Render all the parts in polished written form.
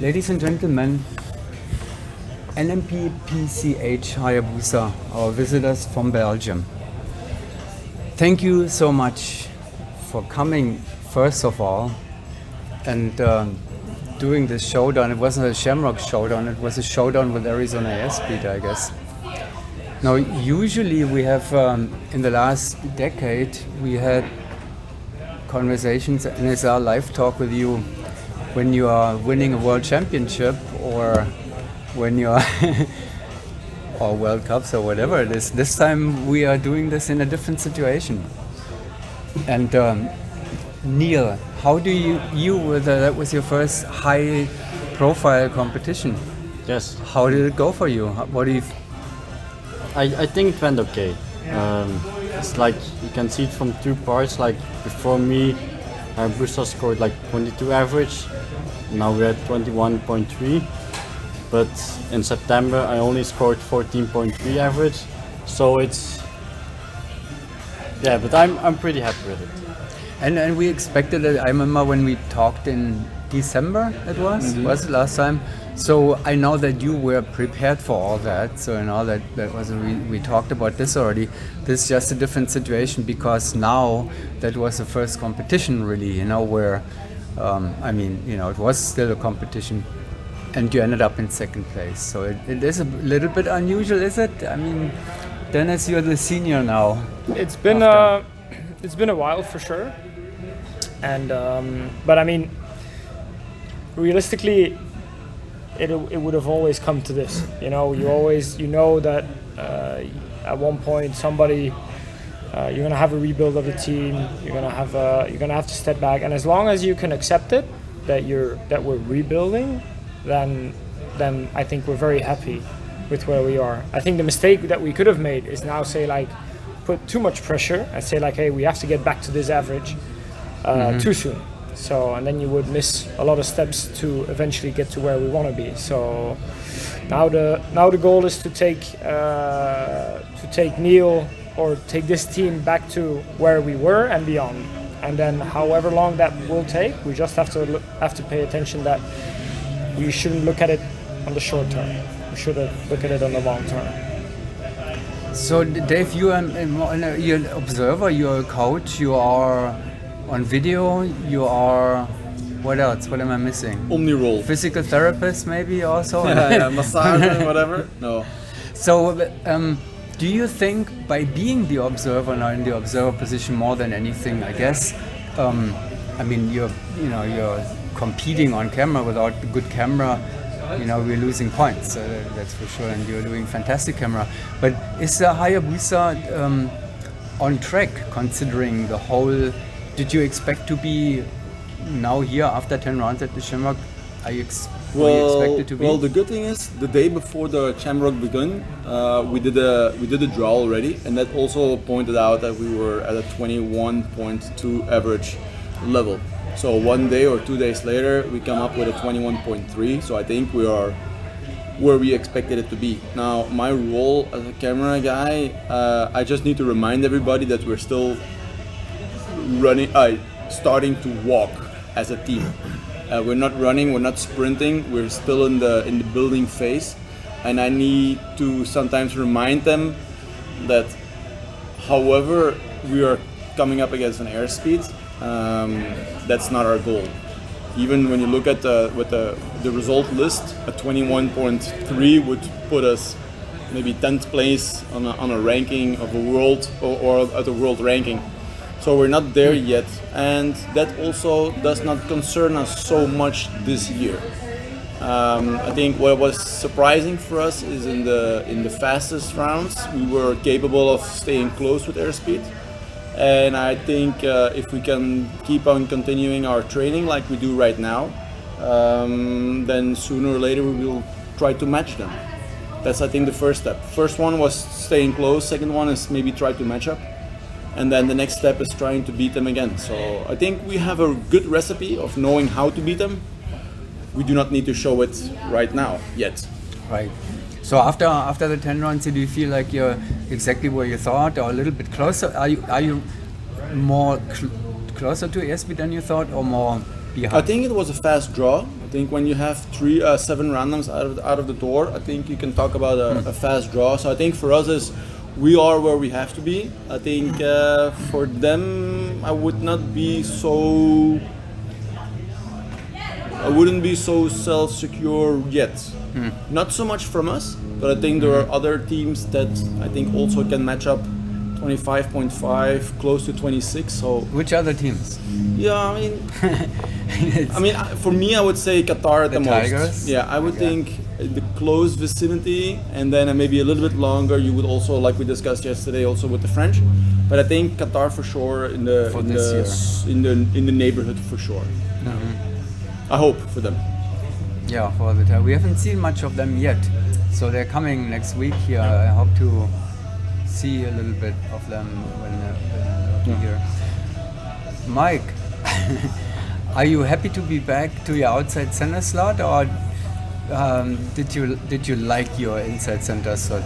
Ladies and gentlemen, NMP PCH HayaBusa, our visitors from Belgium. Thank you so much for coming, first of all, and doing this showdown. It wasn't a Shamrock showdown, it was a showdown with Arizona Airspeed, I guess. Now, usually we have, in the last decade, we had conversations, NSL live talk with you when you are winning a world championship or when you are or World Cups or whatever it is. This time we are doing this in a different situation. And Neil, how do you whether that was your first high profile competition? Yes. How did it go for you? What do you I think it went okay. It's like you can see it from two parts. Like before me, HayaBusa scored like 22 average. Now we're at 21.3. But in September I only scored 14.3 average. So it's but I'm pretty happy with it. And we expected it. I remember when we talked in December, was it last time? So I know that you were prepared for all that. So that was we talked about this already. This is just a different situation because now that was the first competition really, where it was still a competition and you ended up in second place. So it is a little bit unusual, is it? I mean, Dennis, you're the senior now. It's been a while for sure. And but I mean, realistically, it would have always come to this. You know that at one point somebody you're gonna have a rebuild of the team. You're gonna have to step back, and as long as you can accept it that we're rebuilding, then I think we're very happy with where we are. I think the mistake that we could have made is now say like put too much pressure and say like, hey, we have to get back to this average too soon. So, and then you would miss a lot of steps to eventually get to where we want to be. So now the goal is to take Neil or take this team back to where we were and beyond. And then however long that will take, we just have to pay attention that we shouldn't look at it on the short term. We should look at it on the long term. So Dave, you're an observer, you're a coach, you are on video, you are, what else? What am I missing? Omni-role. Physical therapist maybe also? Massage, whatever? No. So do you think by being the observer now in the observer position more than anything, I guess, you're competing on camera. Without a good camera, we're losing points, that's for sure, and you're doing fantastic camera. But is the HayaBusa on track considering the whole? Did you expect to be now here after 10 rounds at the Shamrock? Were you expected to be? Well, the good thing is the day before the Shamrock began, we did a draw already, and that also pointed out that we were at a 21.2 average level. So 1 day or 2 days later, we come up with a 21.3. So I think we are where we expected it to be. Now, my role as a camera guy, I just need to remind everybody that we're still starting to walk as a team. We're not running, we're not sprinting, we're still in the building phase. And I need to sometimes remind them that however we are coming up against an airspeed, that's not our goal. Even when you look at the result list, a 21.3 would put us maybe 10th place on a ranking of a world or at a world ranking. So we're not there yet, and that also does not concern us so much this year. I think what was surprising for us is in the fastest rounds we were capable of staying close with airspeed. And I think if we can keep on continuing our training like we do right now, then sooner or later we will try to match them. That's, I think, the first step. First one was staying close, second one is maybe try to match up. And then the next step is trying to beat them again. So I think we have a good recipe of knowing how to beat them. We do not need to show it right now, yet. Right. So after the 10 rounds, do you feel like you're exactly where you thought, or a little bit closer? Are you more closer to airspeed than you thought, or more behind? I think it was a fast draw. I think when you have 7 randoms out of the door, I think you can talk about a fast draw. So I think for us is we are where we have to be. I think for them, I wouldn't be so self-secure yet. Not so much from us, but I think there are other teams that I think also can match up 25.5, close to 26. So Which other teams? yeah, I mean, for me, I would say Qatar at the most. Tigers? Yeah, I would think the close vicinity, and then maybe a little bit longer. You would also, like we discussed yesterday, also with the French. But I think Qatar for sure in the neighborhood for sure. I hope for them. Yeah, for the time. We haven't seen much of them yet. So they're coming next week here. I hope to see a little bit of them when they're here. Mike, are you happy to be back to your outside center slot, or did you like your inside center slot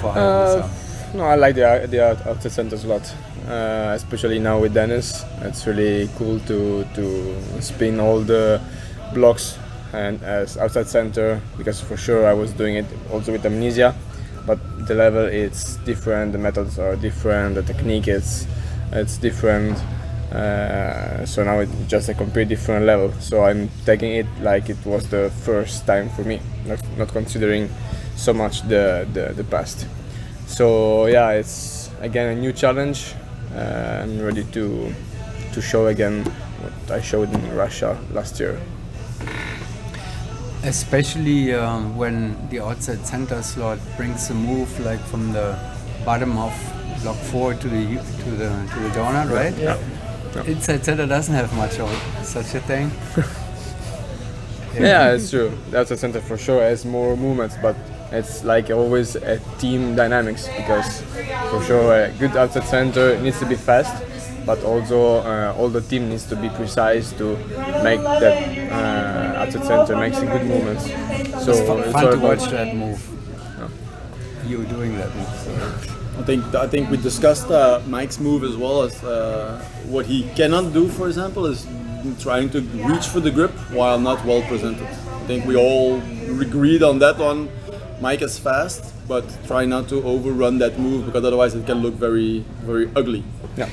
for HayaBusa? No, I like the outside center slot, especially now with Dennis. It's really cool to spin all the blocks and as outside center, because for sure I was doing it also with Amnesia, but the level is different, the methods are different, the technique it's different. So now it's just a complete different level. So I'm taking it like it was the first time for me, not considering so much the past. So yeah, it's again a new challenge. I'm ready to show again what I showed in Russia last year. Especially when the outside center slot brings a move like from the bottom of block 4 to the donut, right? Yeah. Inside center doesn't have much of such a thing. Yeah, it's true. The outside center for sure has more movements, but it's like always a team dynamics, because for sure a good outside center needs to be fast, but also all the team needs to be precise to make that outside center makes a good movements. So It's it's fun all to about watch that move. You doing that move. So. I think we discussed Mike's move as well as what he cannot do. For example, is trying to reach for the grip while not well presented. I think we all agreed on that one. Mike is fast, but try not to overrun that move, because otherwise it can look very, very ugly. yeah.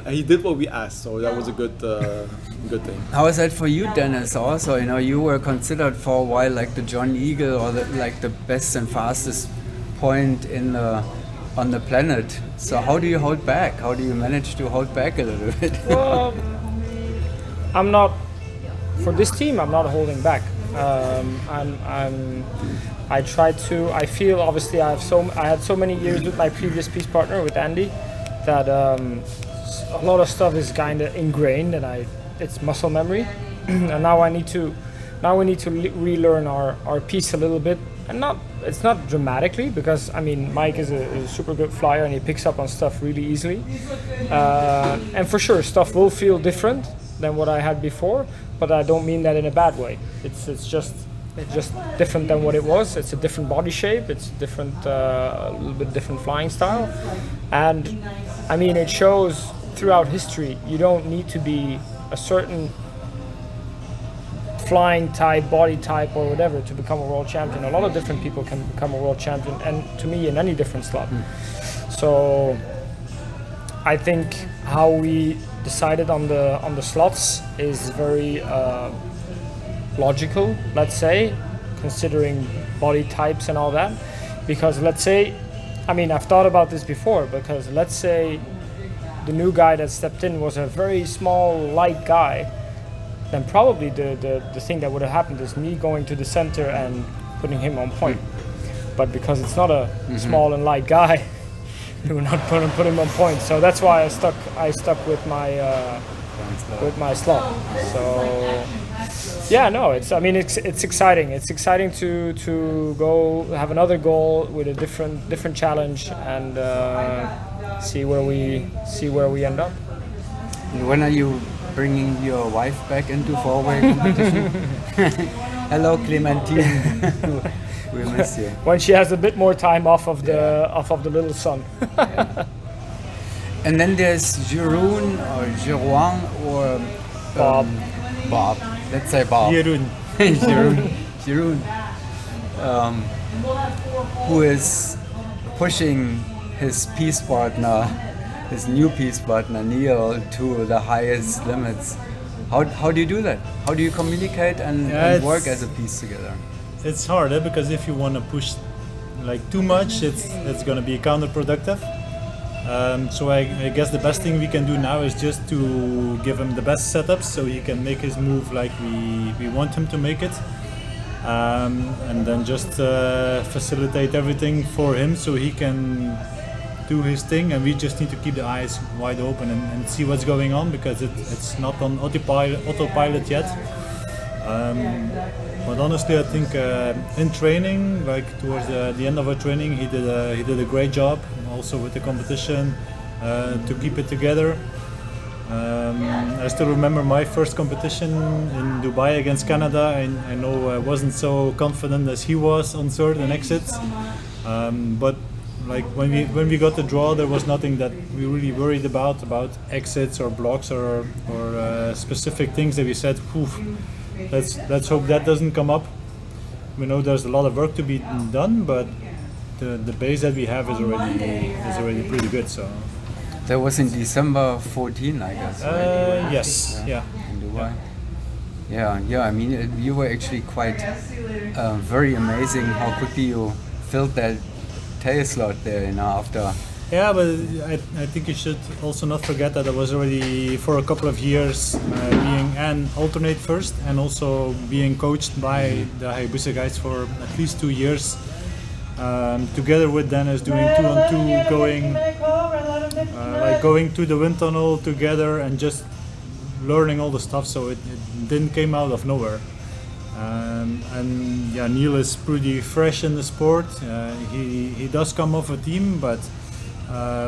He did what we asked, so that was a good thing. How is that for you, Dennis? Also, you were considered for a while like the John Eagle, or like the best and fastest point on the planet. So how do you hold back? How do you manage to hold back a little bit? Well, I'm not, for this team, I'm not holding back. I try to. I feel obviously I had so many years with my previous peace partner with Andy that a lot of stuff is kind of ingrained, and it's muscle memory. And now we need to relearn our piece a little bit, and it's not dramatically, because I mean Mike is a super good flyer and he picks up on stuff really easily, and for sure stuff will feel different than what I had before, but I don't mean that in a bad way. It's just different than what it was. It's a different body shape. It's different, a little bit different flying style, and I mean it shows throughout history. You don't need to be a certain flying type, body type, or whatever to become a world champion. A lot of different people can become a world champion, and to me, in any different slot. So I think how we decided on the slots is very logical, let's say, considering body types and all that. Because let's say, I mean, I've thought about this before, because let's say the new guy that stepped in was a very small, light guy, then probably the thing that would have happened is me going to the center and putting him on point. But because it's not a small and light guy, we will not put him on point. So that's why I stuck with my slot. So yeah, no, it's exciting. It's exciting to go have another goal with a different challenge, and see where we end up. And when are you bringing your wife back into four-way competition? Hello, Clementine. We miss you. When she has a bit more time off of the little son. And then there's Jeroen or Jeroen or Bob. Bob. let's say Bao. Jeroen. Jeroen, who is pushing his peace partner, his new peace partner Neil, to the highest limits. How do you do that? How do you communicate and work as a piece together? It's hard because if you want to push like too much, it's going to be counterproductive. So I guess the best thing we can do now is just to give him the best setups so he can make his move like we want him to make it. And then just facilitate everything for him so he can do his thing, and we just need to keep the eyes wide open and see what's going on, because it's not on autopilot yet. But honestly, I think in training, like towards the end of our training, he did a great job also with the competition to keep it together. I still remember my first competition in Dubai against Canada. I know I wasn't so confident as he was on third and exits, but like when we got the draw, there was nothing that we really worried about exits or blocks or specific things that we said, let's hope that doesn't come up. We know there's a lot of work to be done, but the base that we have is already pretty good. So that was in December 14, I guess. Right? Yes, yeah. In Dubai. Yeah. I mean, you were actually quite very amazing how quickly you filled that tail slot there, after. Yeah, but I think you should also not forget that I was already for a couple of years being an alternate first, and also being coached by the HayaBusa guys for at least 2 years, together with Dennis, doing 2-on-2, going to the wind tunnel together and just learning all the stuff. So it didn't came out of nowhere. And yeah, Neil is pretty fresh in the sport. He does come off a team, but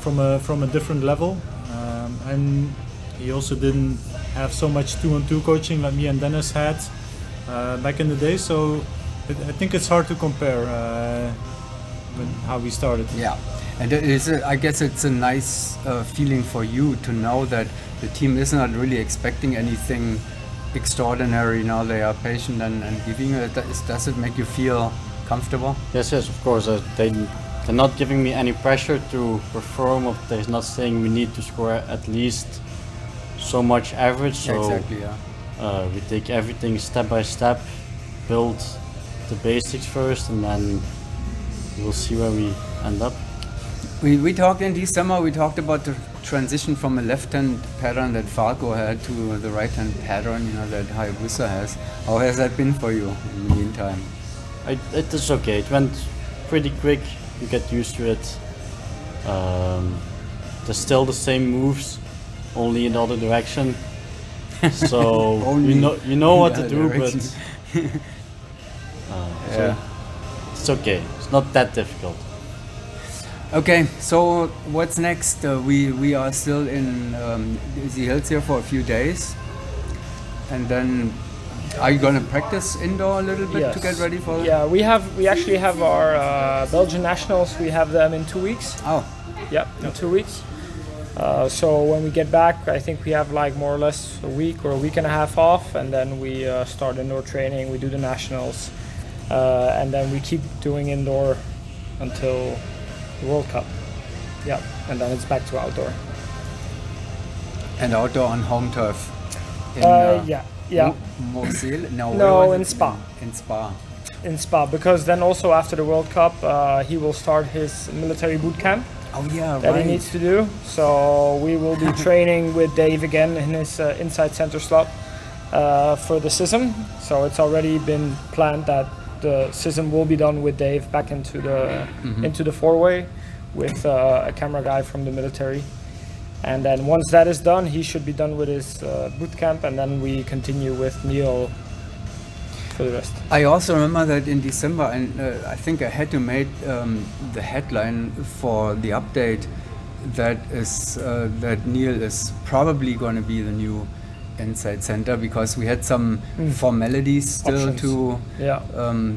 from a different level. And he also didn't have so much 2-on-2 coaching like me and Dennis had back in the day. So I think it's hard to compare with how we started. Yeah, and I guess it's a nice feeling for you to know that the team is not really expecting anything extraordinary. Now they are patient and giving it. Does it make you feel comfortable? Yes, of course. They're not giving me any pressure to perform, or they're not saying we need to score at least so much average. So exactly, yeah. We take everything step by step, build the basics first, and then we'll see where we end up. We talked in December, we talked about the transition from a left-hand pattern that Falco had to the right-hand pattern, that HayaBusa has. How has that been for you in the meantime? It is okay. It went pretty quick. You get used to it. There's still the same moves, only in the other direction. So you know what to do, but so it's okay. It's not that difficult. Okay, so what's next? We are still in the hills here for a few days, and then are you gonna practice indoor a little bit to get ready for? Yeah, we actually have our Belgian nationals. We have them in 2 weeks. Oh, yeah, in 2 weeks. So when we get back, I think we have like more or less a week or a week and a half off, and then we start indoor training. We do the nationals, and then we keep doing indoor until the World Cup. Yeah, and then it's back to outdoor. And outdoor on home turf. Yeah. Morsil? No, in Spa. In Spa. In Spa, because then also after the World Cup, he will start his military boot camp. Oh yeah, that right. he needs to do. So we will be training with Dave again in his inside center slot for the SISM. So it's already been planned that the SISM will be done with Dave back into the four-way with a camera guy from the military. And then once that is done, he should be done with his boot camp, and then we continue with Neil for the rest. I also remember that in December, and I think I had to make the headline for the update that is that Neil is probably going to be the new inside center, because we had some formalities still to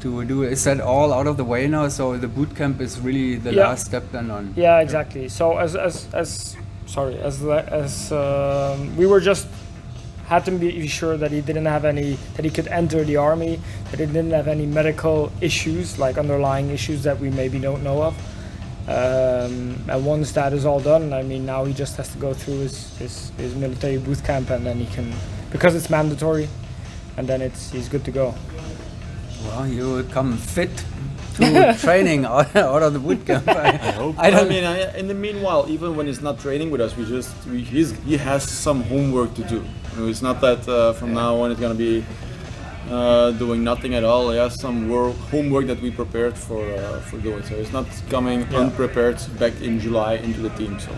do. Is that all out of the way now? So the boot camp is really the last step then on. Yeah, exactly. So as we were just had to be sure that he didn't have any, that he could enter the army, that he didn't have any medical issues, like underlying issues that we maybe don't know of. And once that is all done, I mean, now he just has to go through his military boot camp, and then he can, because it's mandatory, and then he's good to go. Well, you will come fit to training out of the boot camp. I mean, in the meanwhile, even when he's not training with us, he has some homework to do. You know, it's not that from now on it's gonna be doing nothing at all. He has some homework that we prepared for doing. So he's not coming unprepared back in July into the team. So.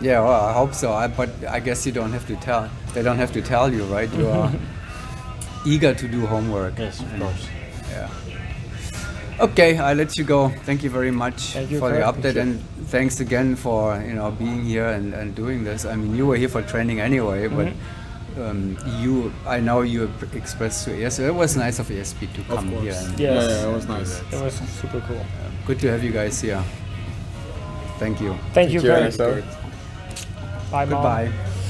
Yeah, well, I hope so. But I guess you don't have to tell. They don't have to tell you, right? You are eager to do homework. Yes, of course. Yeah. Okay, I let you go. Thank you very much for the update, and thanks again for being here and doing this. I mean, you were here for training anyway, but I know you expressed to ESP. It was nice of ESP to come here. And Yes. Yeah, it was nice. It was super cool. good to have you guys here. Thank you. Thank you, Kurt. Kurt. Bye, Mom. Goodbye.